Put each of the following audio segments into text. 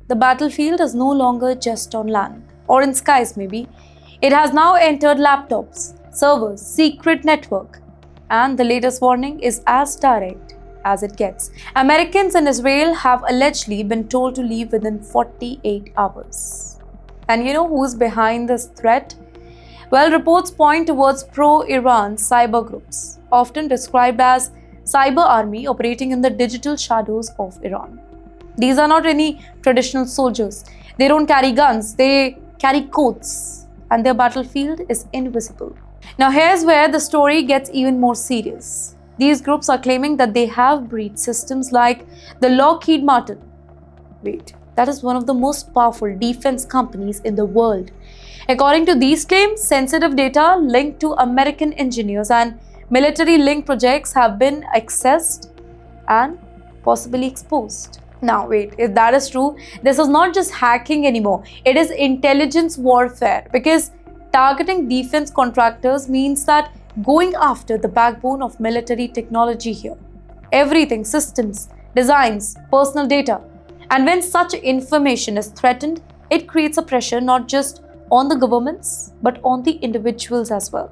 The battlefield is no longer just on land or in skies, maybe. It has now entered laptops, servers, secret network, and the latest warning is as direct as it gets. Americans in Israel have allegedly been told to leave within 48 hours. And you know who's behind this threat? Well, reports point towards pro-Iran cyber groups, often described as cyber army operating in the digital shadows of Iran. These are not any traditional soldiers. They don't carry guns, they carry codes, and their battlefield is invisible. Now, here's where the story gets even more serious. These groups are claiming that they have breached systems like the Lockheed Martin. Wait, that is one of the most powerful defense companies in the world. According to these claims, sensitive data linked to American engineers and military linked projects have been accessed and possibly exposed. Now, wait, if that is true, this is not just hacking anymore, it is intelligence warfare, because targeting defense contractors means that going after the backbone of military technology here. Everything, systems, designs, personal data. And when such information is threatened, it creates a pressure not just on the governments, but on the individuals as well.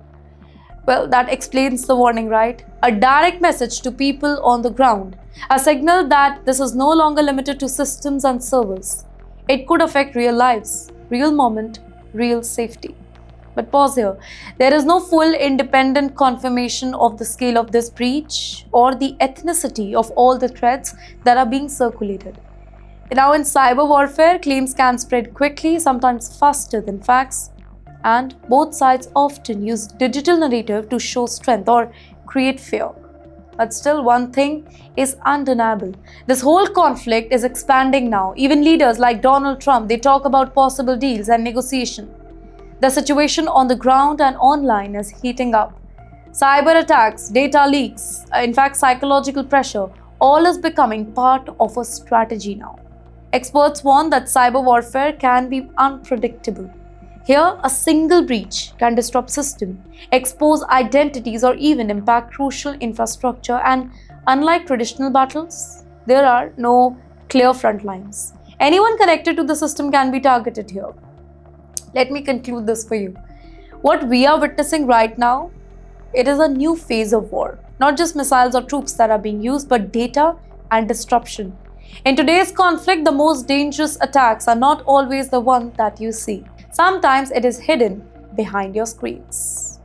Well, that explains the warning, right? A direct message to people on the ground, a signal that this is no longer limited to systems and servers. It could affect real lives, real moment, real safety. But pause here. There is no full independent confirmation of the scale of this breach or the ethnicity of all the threats that are being circulated. Now, in cyber warfare, claims can spread quickly, sometimes faster than facts, and both sides often use digital narrative to show strength or create fear. But still, one thing is undeniable. This whole conflict is expanding now. Even leaders like Donald Trump, they talk about possible deals and negotiation. The situation on the ground and online is heating up. Cyber attacks, data leaks, in fact, psychological pressure, all is becoming part of a strategy now. Experts warn that cyber warfare can be unpredictable. Here, a single breach can disrupt systems, expose identities, or even impact crucial infrastructure. And unlike traditional battles, there are no clear front lines. Anyone connected to the system can be targeted here. Let me conclude this for you. What we are witnessing right now, it is a new phase of war. Not just missiles or troops that are being used, but data and disruption. In today's conflict, the most dangerous attacks are not always the ones that you see. Sometimes it is hidden behind your screens.